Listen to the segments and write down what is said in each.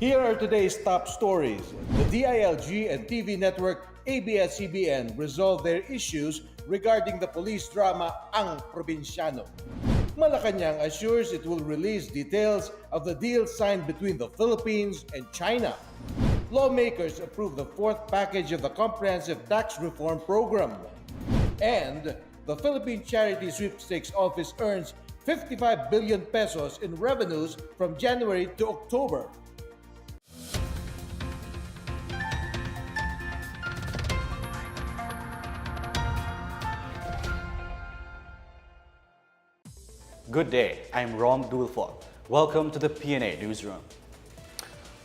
Here are today's top stories. The DILG and TV network ABS-CBN resolved their issues regarding the police drama Ang Probinsyano. Malacanang assures it will release details of the deal signed between the Philippines and China. Lawmakers approve the fourth package of the Comprehensive Tax Reform Program. And the Philippine Charity Sweepstakes Office earns 55 billion pesos in revenues from January to October. Good day, I'm Rom Dulfo. Welcome to the PNA Newsroom.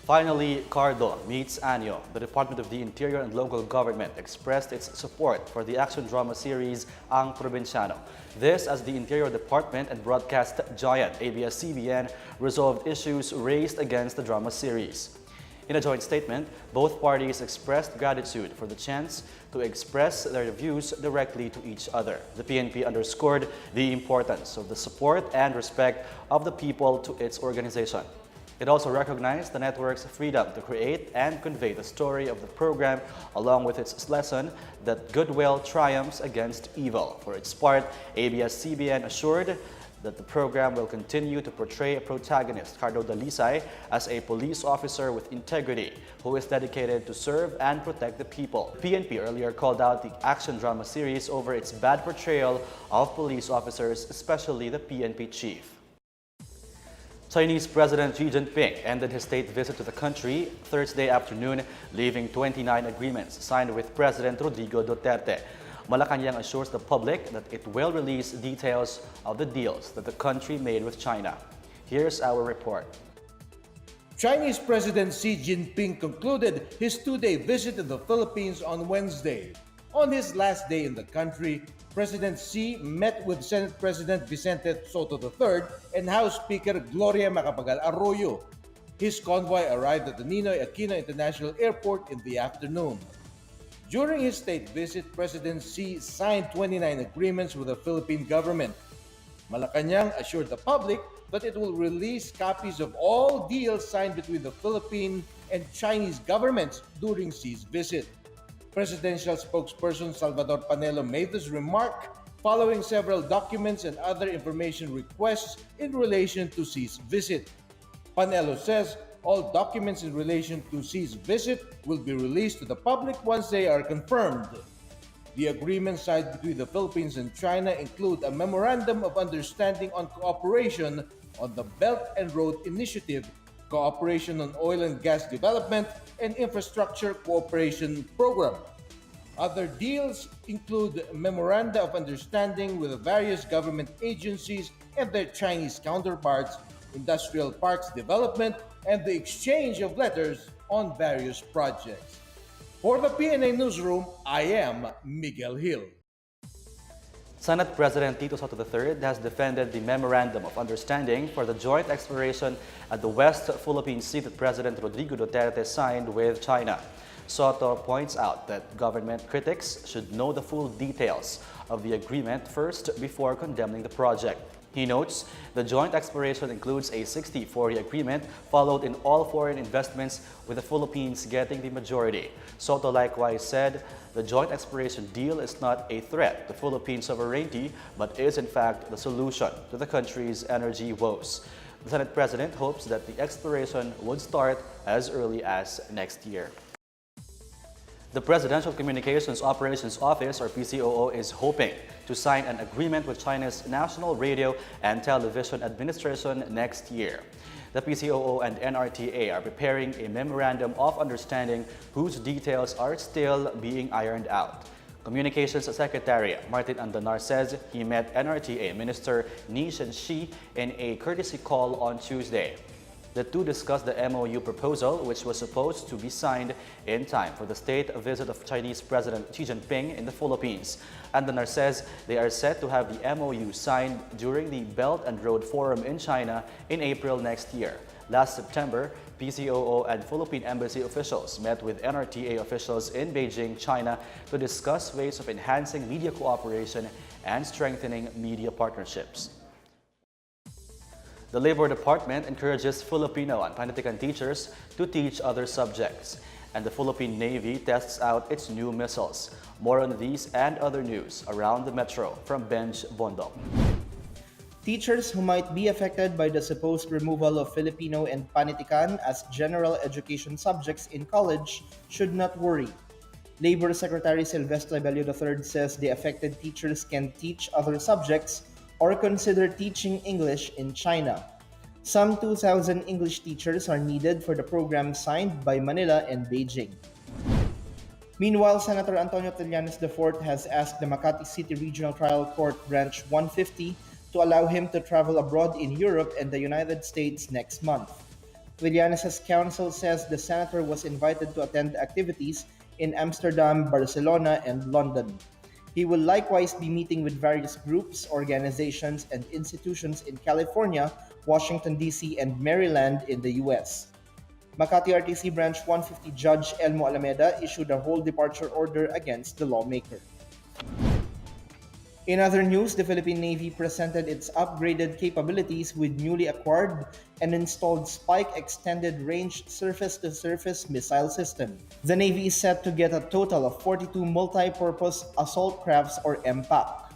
Finally, Cardo meets Anyo. The Department of the Interior and Local Government expressed its support for the action drama series Ang Probinsyano. This as the Interior Department and broadcast giant ABS-CBN resolved issues raised against the drama series. In a joint statement, both parties expressed gratitude for the chance to express their views directly to each other. The PNP underscored the importance of the support and respect of the people to its organization. It also recognized the network's freedom to create and convey the story of the program, along with its lesson that goodwill triumphs against evil. For its part, ABS-CBN assured that the program will continue to portray a protagonist, Cardo Dalisay, as a police officer with integrity who is dedicated to serve and protect the people. PNP earlier called out the action drama series over its bad portrayal of police officers, especially the PNP chief. Chinese President Xi Jinping ended his state visit to the country Thursday afternoon, leaving 29 agreements signed with President Rodrigo Duterte. Malacanang assures the public that it will release details of the deals that the country made with China. Here's our report. Chinese President Xi Jinping concluded his two-day visit to the Philippines on Wednesday. On his last day in the country, President Xi met with Senate President Vicente Soto III and House Speaker Gloria Macapagal Arroyo. His convoy arrived at the Ninoy Aquino International Airport in the afternoon. During his state visit, President Xi signed 29 agreements with the Philippine government. Malacanang assured the public that it will release copies of all deals signed between the Philippine and Chinese governments during Xi's visit. Presidential spokesperson Salvador Panelo made this remark following several documents and other information requests in relation to Xi's visit. Panelo says all documents in relation to Xi's visit will be released to the public once they are confirmed. The agreements signed between the Philippines and China include a Memorandum of Understanding on Cooperation on the Belt and Road Initiative, Cooperation on Oil and Gas Development, and Infrastructure Cooperation Program. Other deals include Memoranda of Understanding with the various government agencies and their Chinese counterparts, industrial parks development, and the exchange of letters on various projects. For the PNA Newsroom, I am Miguel Hill. Senate President Tito Soto III has defended the Memorandum of Understanding for the joint exploration at the West Philippine Sea that President Rodrigo Duterte signed with China. Soto points out that government critics should know the full details of the agreement first before condemning the project. He notes the joint exploration includes a 60-40 agreement followed in all foreign investments, with the Philippines getting the majority. Soto likewise said the joint exploration deal is not a threat to Philippine sovereignty, but is in fact the solution to the country's energy woes. The Senate President hopes that the exploration would start as early as next year. The Presidential Communications Operations Office, or PCOO, is hoping to sign an agreement with China's National Radio and Television Administration next year. The PCOO and NRTA are preparing a Memorandum of Understanding whose details are still being ironed out. Communications Secretary Martin Andanar says he met NRTA Minister Ni Shenxi in a courtesy call on Tuesday. The two discussed the MOU proposal, which was supposed to be signed in time for the state visit of Chinese President Xi Jinping in the Philippines. Andanar says they are set to have the MOU signed during the Belt and Road Forum in China in April next year. Last September, PCOO and Philippine Embassy officials met with NRTA officials in Beijing, China to discuss ways of enhancing media cooperation and strengthening media partnerships. The Labor Department encourages Filipino and Panitikan teachers to teach other subjects. And the Philippine Navy tests out its new missiles. More on these and other news around the metro from Benj Bondok. Teachers who might be affected by the supposed removal of Filipino and Panitikan as general education subjects in college should not worry. Labor Secretary Silvestre Bello III says the affected teachers can teach other subjects or consider teaching English in China. Some 2,000 English teachers are needed for the program signed by Manila and Beijing. Meanwhile, Senator Antonio Trillanes IV has asked the Makati City Regional Trial Court Branch 150 to allow him to travel abroad in Europe and the United States next month. Trillanes' counsel says the senator was invited to attend activities in Amsterdam, Barcelona, and London. He will likewise be meeting with various groups, organizations, and institutions in California, Washington, D.C., and Maryland in the U.S. Makati RTC Branch 150 Judge Elmo Alameda issued a whole departure order against the lawmaker. In other news, the Philippine Navy presented its upgraded capabilities with newly acquired and installed Spike Extended Range Surface-to-Surface Missile System. The Navy is set to get a total of 42 multi-purpose assault crafts or MPAC.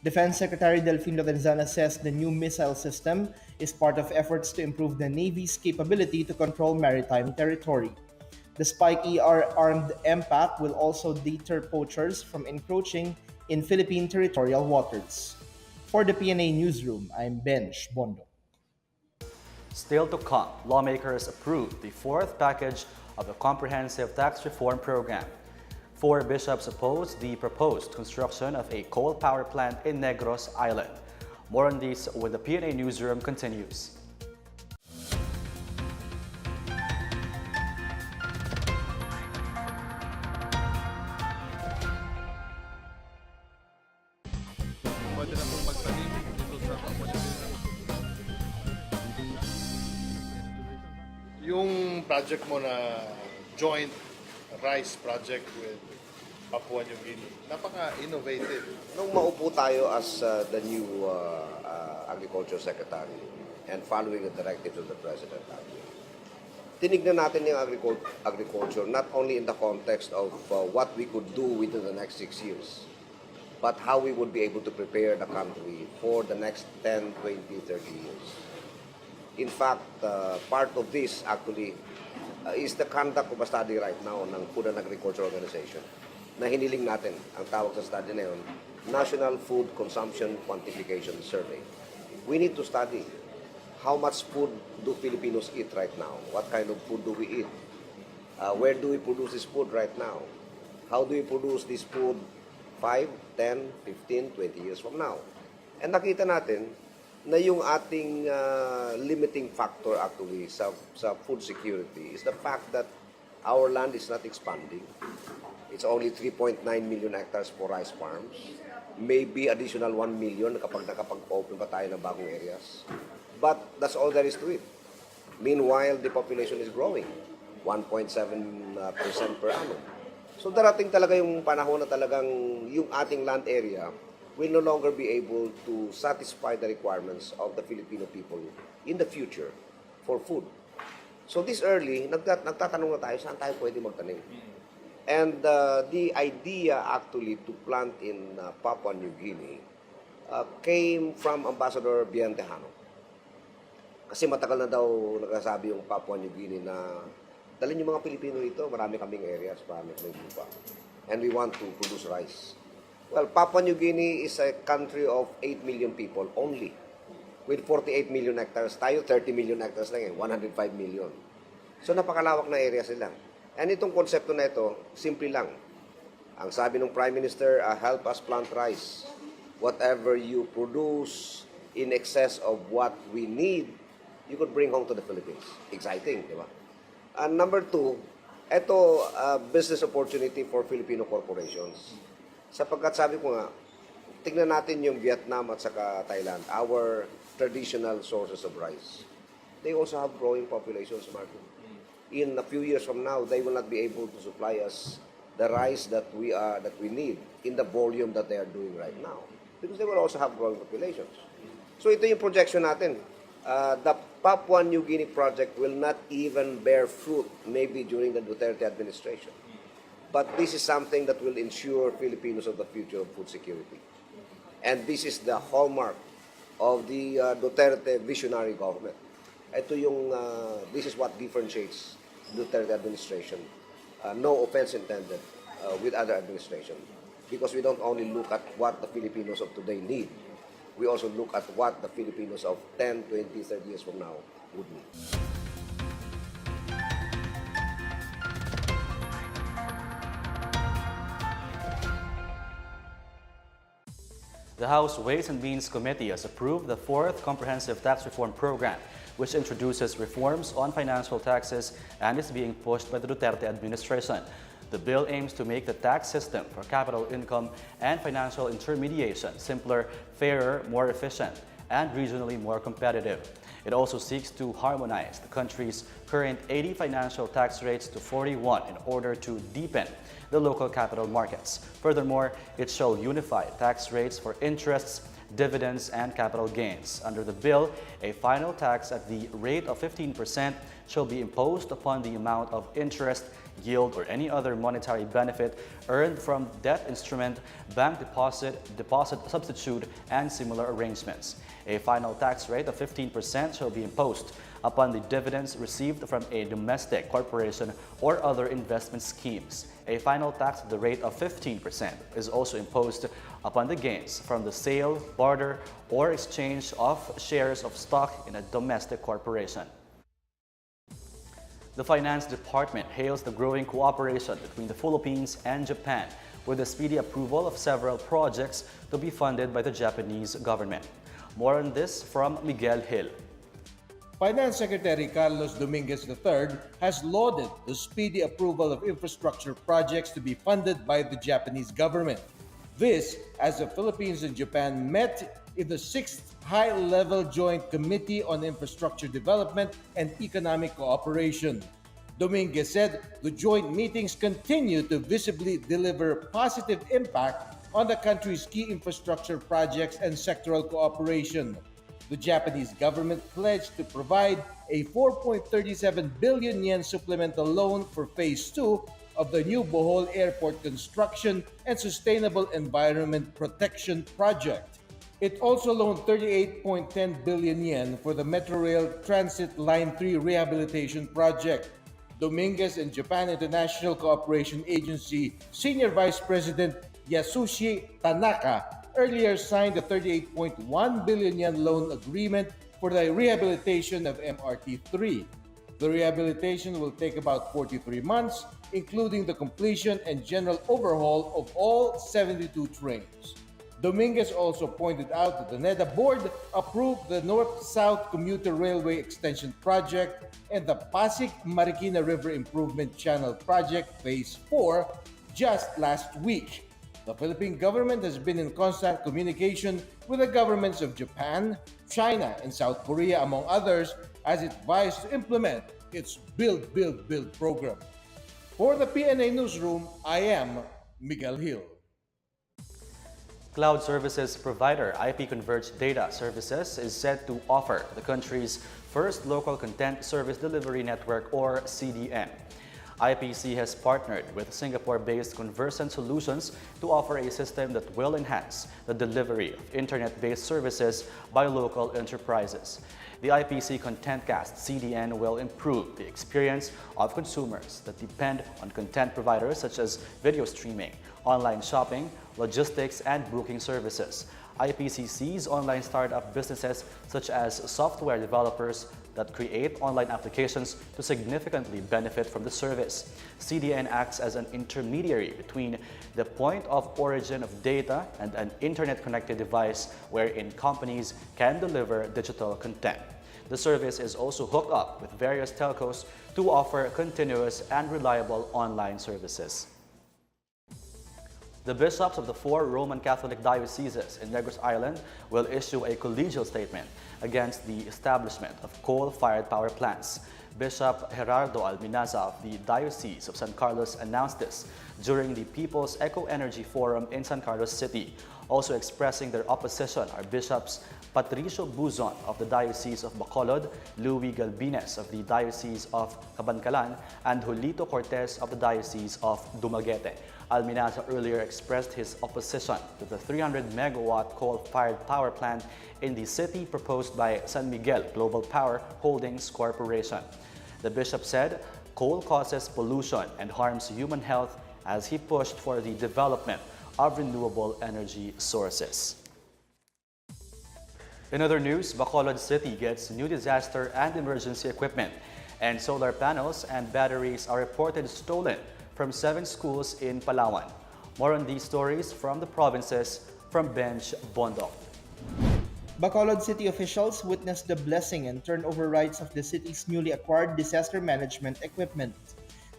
Defense Secretary Delfin Lorenzana says the new missile system is part of efforts to improve the Navy's capability to control maritime territory. The Spike ER armed MPAC will also deter poachers from encroaching in Philippine territorial waters. For the PNA Newsroom, I'm Benj Bondok. Still to come, lawmakers approved the fourth package of the Comprehensive Tax Reform Program. 4 bishops opposed the proposed construction of a coal power plant in Negros Island. More on this when the PNA Newsroom continues. Pwede na pong magtanim dito sa Pampanga. Yung project mo na joint rice project with Papua New Guinea, napaka-innovative. Nung maupo tayo as the new Agriculture Secretary and following the directives of the President, tinignan natin yung agriculture not only in the context of what we could do within the next 6 years, but how we would be able to prepare the country for the next 10, 20, 30 years. In fact, part of this actually is the conduct of a study right now ng Food and Agriculture Organization na hiniling natin. Ang tawag sa study na yun, National Food Consumption Quantification Survey. We need to study how much food do Filipinos eat right now? What kind of food do we eat? Where do we produce this food right now? How do we produce this food 5, 10, 15, 20 years from now? And nakita natin na yung ating limiting factor actually sa food security is the fact that our land is not expanding. It's only 3.9 million hectares for rice farms. Maybe additional 1 million kapag nakapag-open pa tayo ng bagong areas. But that's all there is to it. Meanwhile, the population is growing, 1.7% per annum. So darating talaga yung panahon na talagang yung ating land area will no longer be able to satisfy the requirements of the Filipino people in the future for food. So this early, nagtatanong na tayo, saan tayo pwede magtanim? And the idea actually to plant in Papua New Guinea came from Ambassador Bien Tejano. Kasi matagal na daw nagsasabi yung Papua New Guinea na dalhin yung mga Pilipino rito, marami kaming areas, marami kaming lupa. And we want to produce rice. Well, Papua New Guinea is a country of 8 million people only. With 48 million hectares, tayo 30 million hectares lang 105 million. So napakalawak na area sila. And itong konsepto na ito, simple lang. Ang sabi ng Prime Minister, help us plant rice. Whatever you produce in excess of what we need, you could bring home to the Philippines. Exciting, di ba? And number 2, ito business opportunity for Filipino corporations. Sapagkat sabi ko nga, tignan natin yung Vietnam at saka Thailand, our traditional sources of rice. They also have growing populations, Martin. In a few years from now, they will not be able to supply us the rice that we need in the volume that they are doing right now. Because they will also have growing populations. So ito yung projection natin. The Papua New Guinea project will not even bear fruit maybe during the Duterte administration. But this is something that will ensure Filipinos of the future of food security. And this is the hallmark of the Duterte visionary government. This is what differentiates Duterte administration. No offense intended with other administration. Because we don't only look at what the Filipinos of today need, we also look at what the Filipinos of 10, 20, 30 years from now would need. The House Ways and Means Committee has approved the 4th Comprehensive Tax Reform Program, which introduces reforms on financial taxes and is being pushed by the Duterte administration. The bill aims to make the tax system for capital income and financial intermediation simpler, fairer, more efficient, and regionally more competitive. It also seeks to harmonize the country's current 80 financial tax rates to 41 in order to deepen the local capital markets. Furthermore, it shall unify tax rates for interests, dividends, and capital gains. Under the bill, a final tax at the rate of 15% shall be imposed upon the amount of interest, yield, or any other monetary benefit earned from debt instrument, bank deposit, deposit substitute, and similar arrangements. A final tax rate of 15% shall be imposed upon the dividends received from a domestic corporation or other investment schemes. A final tax at the rate of 15% is also imposed upon the gains from the sale, barter, or exchange of shares of stock in a domestic corporation. The Finance Department hails the growing cooperation between the Philippines and Japan with the speedy approval of several projects to be funded by the Japanese government. More on this from Miguel Hill. Finance Secretary Carlos Dominguez III has lauded the speedy approval of infrastructure projects to be funded by the Japanese government. This, as the Philippines and Japan met in the 6th High-Level Joint Committee on Infrastructure Development and Economic Cooperation. Dominguez said the joint meetings continue to visibly deliver positive impact on the country's key infrastructure projects and sectoral cooperation. The Japanese government pledged to provide a 4.37 billion yen supplemental loan for Phase 2 of the new Bohol Airport construction and sustainable environment protection project. It also loaned 38.10 billion yen for the Metro Rail Transit Line 3 rehabilitation project. Dominguez and Japan International Cooperation Agency Senior Vice President Yasushi Tanaka earlier signed a 38.1 billion yen loan agreement for the rehabilitation of MRT-3. The rehabilitation will take about 43 months, including the completion and general overhaul of all 72 trains. Dominguez also pointed out that the NEDA board approved the North-South Commuter Railway Extension Project and the Pasig-Marikina River Improvement Channel Project Phase 4 just last week. The Philippine government has been in constant communication with the governments of Japan, China, and South Korea, among others, as it vies to implement its Build, Build, Build program. For the PNA Newsroom, I am Miguel Hill. Cloud services provider IP Converged Data Services is set to offer the country's first local content service delivery network, or CDN. IPC has partnered with Singapore-based Conversant Solutions to offer a system that will enhance the delivery of internet-based services by local enterprises. The IPC ContentCast CDN will improve the experience of consumers that depend on content providers such as video streaming, online shopping, logistics, and booking services. IPC sees online startup businesses such as software developers that create online applications to significantly benefit from the service. CDN acts as an intermediary between the point of origin of data and an internet-connected device wherein companies can deliver digital content. The service is also hooked up with various telcos to offer continuous and reliable online services. The bishops of the 4 Roman Catholic dioceses in Negros Island will issue a collegial statement against the establishment of coal-fired power plants. Bishop Gerardo Alminaza of the Diocese of San Carlos announced this during the People's Eco Energy Forum in San Carlos City. Also expressing their opposition are Bishops Patricio Buzon of the Diocese of Bacolod, Louis Galbines of the Diocese of Cabancalan, and Julito Cortez of the Diocese of Dumaguete. Alminaza earlier expressed his opposition to the 300-megawatt coal-fired power plant in the city proposed by San Miguel Global Power Holdings Corporation. The bishop said coal causes pollution and harms human health as he pushed for the development of renewable energy sources. In other news, Bacolod City gets new disaster and emergency equipment, and solar panels and batteries are reported stolen from 7 schools in Palawan. More on these stories from the provinces from Bench Bondok. Bacolod City officials witnessed the blessing and turnover rites of the city's newly acquired disaster management equipment.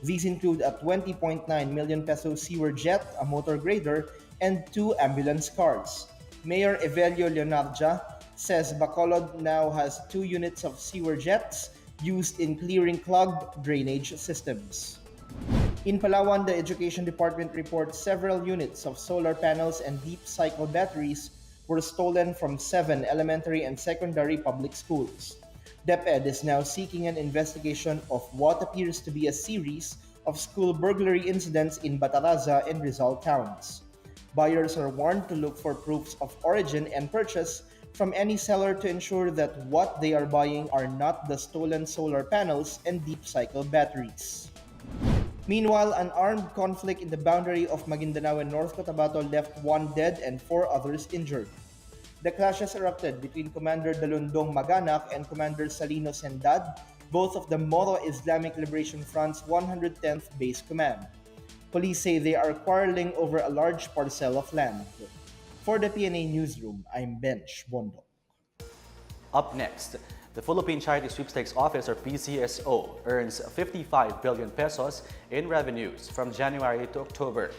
These include a 20.9 million peso sewer jet, a motor grader, and 2 ambulance cars. Mayor Evelio Leonardia says Bacolod now has 2 units of sewer jets used in clearing clogged drainage systems. In Palawan, the Education Department reports several units of solar panels and deep cycle batteries were stolen from 7 elementary and secondary public schools. DepEd is now seeking an investigation of what appears to be a series of school burglary incidents in Bataraza and Rizal towns. Buyers are warned to look for proofs of origin and purchase from any seller to ensure that what they are buying are not the stolen solar panels and deep cycle batteries. Meanwhile, an armed conflict in the boundary of Maguindanao and North Cotabato left 1 dead and 4 others injured. The clashes erupted between Commander Dalundong Maganak and Commander Salino Sendad, both of the Moro Islamic Liberation Front's 110th Base Command. Police say they are quarreling over a large parcel of land. For the PNA Newsroom, I'm Bench Bondok. Up next, the Philippine Charity Sweepstakes Office, or PCSO, earns 55 billion pesos in revenues from January to October.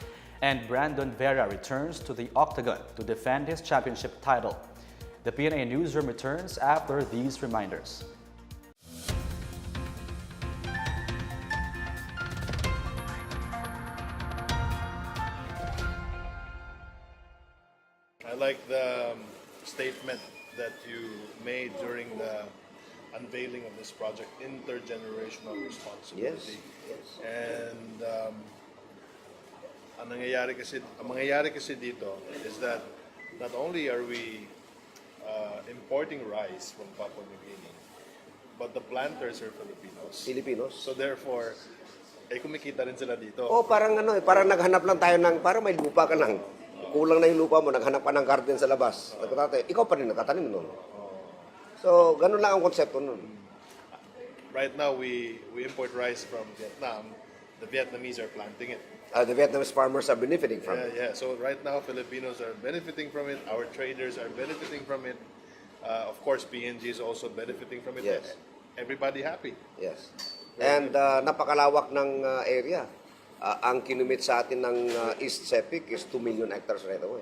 And Brandon Vera returns to the octagon to defend his championship title. The PNA Newsroom returns after these reminders. I like the statement that you made during the unveiling of this project, intergenerational responsibility. Yes. And ang mangyayari kasi dito is that not only are we importing rice from Papua New Guinea, but the planters are Filipinos. So therefore, kumikita rin sila dito. Parang parang naghanap lang tayo ng, parang may lupa ka lang. Kulang na yung lupa mo, naghanap ka ng garden sa labas. Ikaw pa rin nakatanim nun. So, ganun lang ang konsepto nun. Right now, we import rice from Vietnam. The Vietnamese are planting it. The Vietnamese farmers are benefiting from it. Yeah. So right now, Filipinos are benefiting from it. Our traders are benefiting from it. Of course, PNG is also benefiting from it. Yes. Everybody happy. Yes. And napakalawak ng area. Ang kinumit sa atin ng East Sepik is 2 million hectares right away.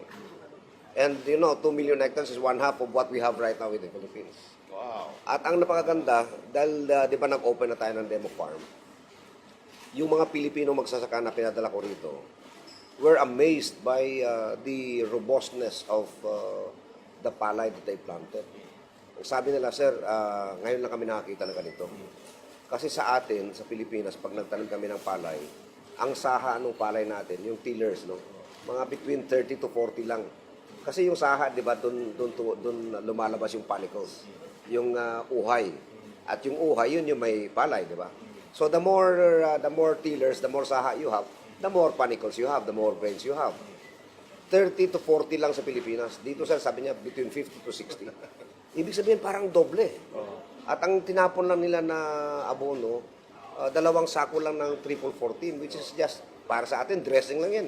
And 2 million hectares is 1/2 of what we have right now in the Philippines. Wow. At ang napakaganda, dahil di ba nag-open na tayo ng demo farm, yung mga Pilipino magsasaka na pinadala ko rito, we're amazed by the robustness of the palay that they planted. Sabi nila, sir, ngayon lang kami nakakita ng ganito. Kasi sa atin, sa Pilipinas, pag nagtanim kami ng palay, ang saha ng palay natin, yung tillers, mga between 30 to 40 lang. Kasi yung saha, di ba, doon lumalabas yung panicles, yung uhay. At yung uhay, yun yung may palay, di ba? So the more tillers, the more saha you have, the more panicles you have, the more grains you have. 30 to 40 lang sa Pilipinas. Dito, sir, sabi niya, between 50 to 60. Ibig sabihin, parang doble. At ang tinapon lang nila na abono, 2 sako lang ng triple 14, which is just, para sa atin, dressing lang yan.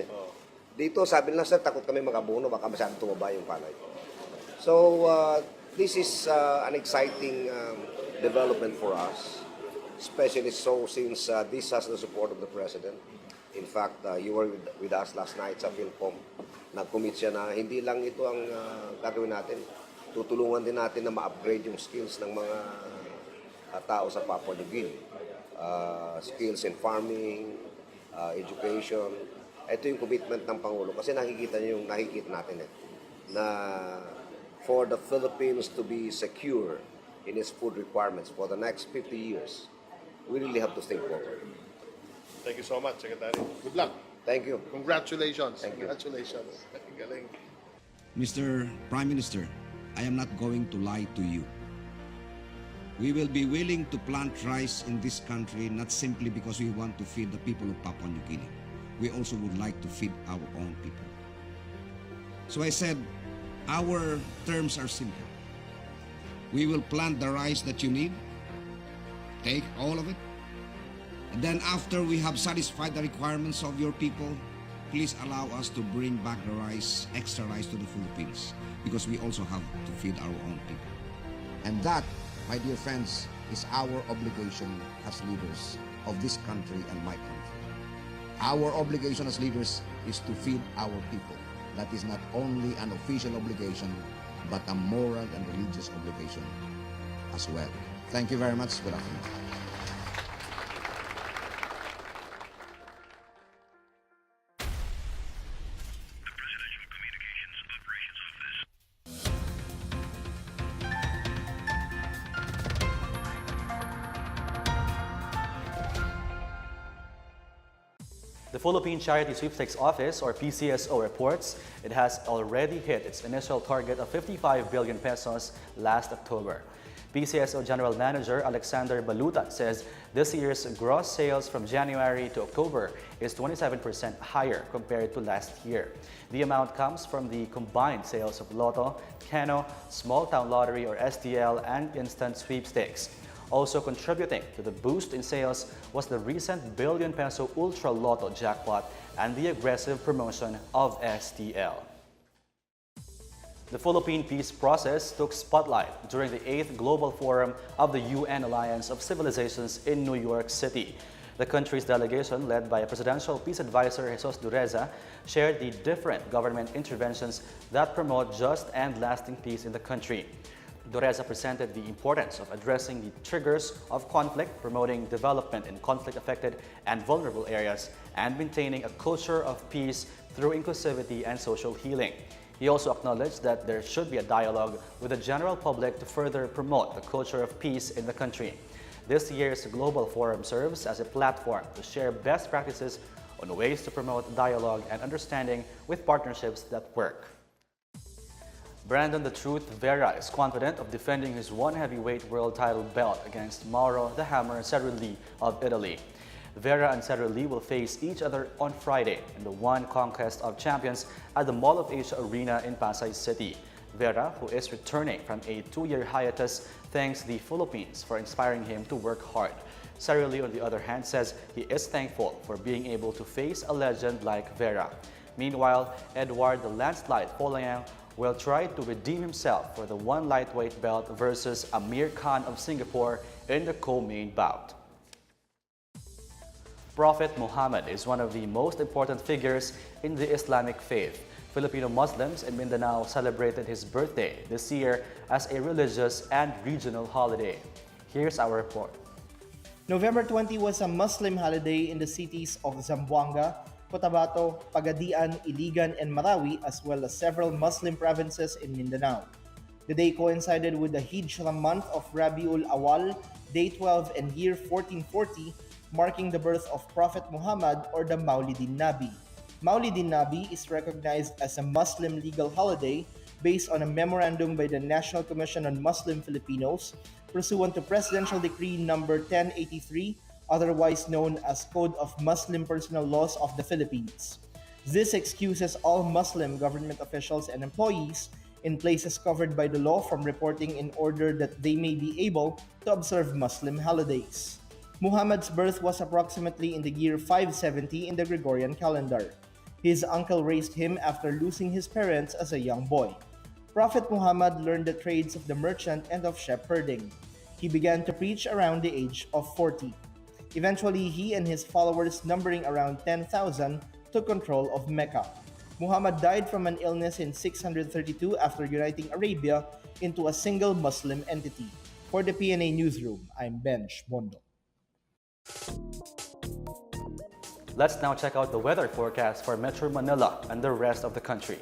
Dito, sabi nila, sir, takot kami mag-abono, baka masyadong tumaba yung palay. So, this is an exciting development for us, especially so since this has the support of the President. In fact, you were with us last night sa Philcom. Nag-commit siya na hindi lang ito ang gagawin natin. Tutulungan din natin na ma-upgrade yung skills ng mga tao sa Papua New Guinea. Skills in farming, education. Ito yung commitment ng Pangulo kasi nakikita natin. na for the Philippines to be secure in its food requirements for the next 50 years, we really have to think forward. Thank you so much, Secretary. Good luck. Thank you. Congratulations. Thank you. Congratulations. Galing. Mr. Prime Minister, I am not going to lie to you. We will be willing to plant rice in this country not simply because we want to feed the people of Papua New Guinea. We also would like to feed our own people. So I said, our terms are simple. We will plant the rice that you need, take all of it, and then after we have satisfied the requirements of your people, please allow us to bring back the rice, extra rice to the Philippines, because we also have to feed our own people. And that, my dear friends, is our obligation as leaders of this country and my country. Our obligation as leaders is to feed our people. That is not only an official obligation, but a moral and religious obligation as well. Thank you very much. Good afternoon. The Philippine Charity Sweepstakes Office, or PCSO, reports it has already hit its initial target of 55 billion pesos last October. PCSO General Manager Alexander Balutan says this year's gross sales from January to October is 27% higher compared to last year. The amount comes from the combined sales of Lotto, Keno, Small Town Lottery or STL, and Instant Sweepstakes. Also contributing to the boost in sales was the recent billion-peso Ultra Lotto jackpot and the aggressive promotion of STL. The Philippine peace process took spotlight during the 8th Global Forum of the UN Alliance of Civilizations in New York City. The country's delegation, led by Presidential Peace Advisor Jesus Dureza, shared the different government interventions that promote just and lasting peace in the country. Dureza presented the importance of addressing the triggers of conflict, promoting development in conflict-affected and vulnerable areas, and maintaining a culture of peace through inclusivity and social healing. He also acknowledged that there should be a dialogue with the general public to further promote the culture of peace in the country. This year's Global Forum serves as a platform to share best practices on ways to promote dialogue and understanding with partnerships that work. Brandon the Truth Vera is confident of defending his one heavyweight world title belt against Mauro the Hammer Cerulli of Italy. Vera and Cerulli will face each other on Friday in the One Conquest of Champions at the Mall of Asia Arena in Pasay City. Vera, who is returning from a 2-year hiatus, thanks the Philippines for inspiring him to work hard. Cerulli, on the other hand, says he is thankful for being able to face a legend like Vera. Meanwhile, Edward the Landslide Polayang will try to redeem himself for the one lightweight belt versus Amir Khan of Singapore in the co-main bout. Prophet Muhammad is one of the most important figures in the Islamic faith. Filipino Muslims in Mindanao celebrated his birthday this year as a religious and regional holiday. Here's our report. November 20 was a Muslim holiday in the cities of Zamboanga, Cotabato, Pagadian, Iligan, and Marawi, as well as several Muslim provinces in Mindanao. The day coincided with the Hijrah month of Rabiul Awal, day 12 and year 1440, marking the birth of Prophet Muhammad, or the Maulidin Nabi. Maulidin Nabi is recognized as a Muslim legal holiday based on a memorandum by the National Commission on Muslim Filipinos pursuant to Presidential Decree Number 1083, otherwise known as Code of Muslim Personal Laws of the Philippines. This excuses all Muslim government officials and employees in places covered by the law from reporting in order that they may be able to observe Muslim holidays. Muhammad's birth was approximately in the year 570 in the Gregorian calendar. His uncle raised him after losing his parents as a young boy. Prophet Muhammad learned the trades of the merchant and of shepherding. He began to preach around the age of 40. Eventually, he and his followers, numbering around 10,000, took control of Mecca. Muhammad died from an illness in 632 after uniting Arabia into a single Muslim entity. For the PNA Newsroom, I'm Benj Mondo. Let's now check out the weather forecast for Metro Manila and the rest of the country.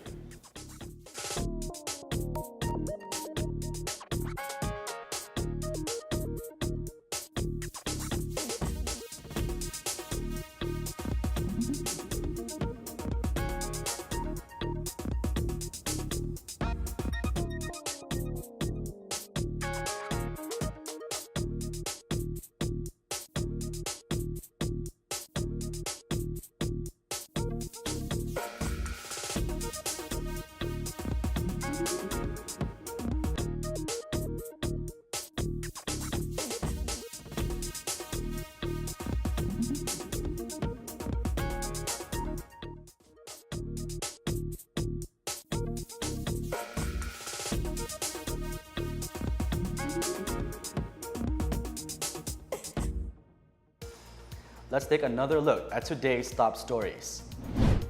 let's take another look at today's top stories.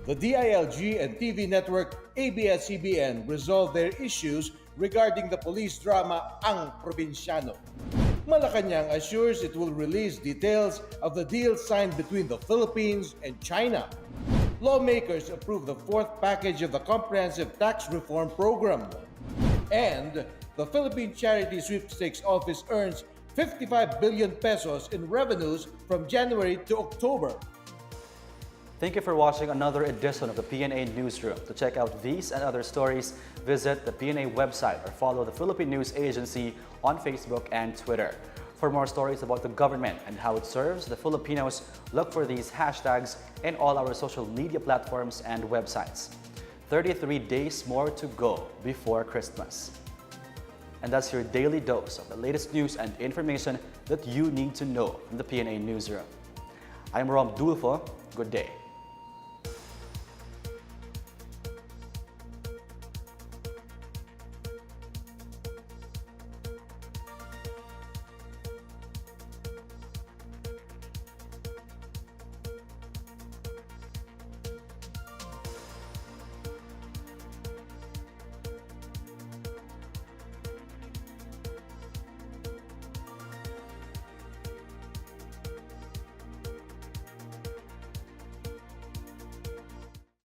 The DILG and TV network ABS-CBN resolved their issues regarding the police drama Ang Probinsyano. Malacanang assures it will release details of the deal signed between the Philippines and China. Lawmakers approved the fourth package of the Comprehensive Tax Reform Program. And the Philippine Charity Sweepstakes Office earns 55 billion pesos in revenues from January to October. Thank you for watching another edition of the PNA Newsroom. To check out these and other stories, visit the PNA website or follow the Philippine News Agency on Facebook and Twitter. For more stories about the government and how it serves the Filipinos, look for these hashtags in all our social media platforms and websites. 33 days more to go before Christmas. And that's your daily dose of the latest news and information that you need to know from the PNA Newsroom. I'm Rom Dulfo. Good day.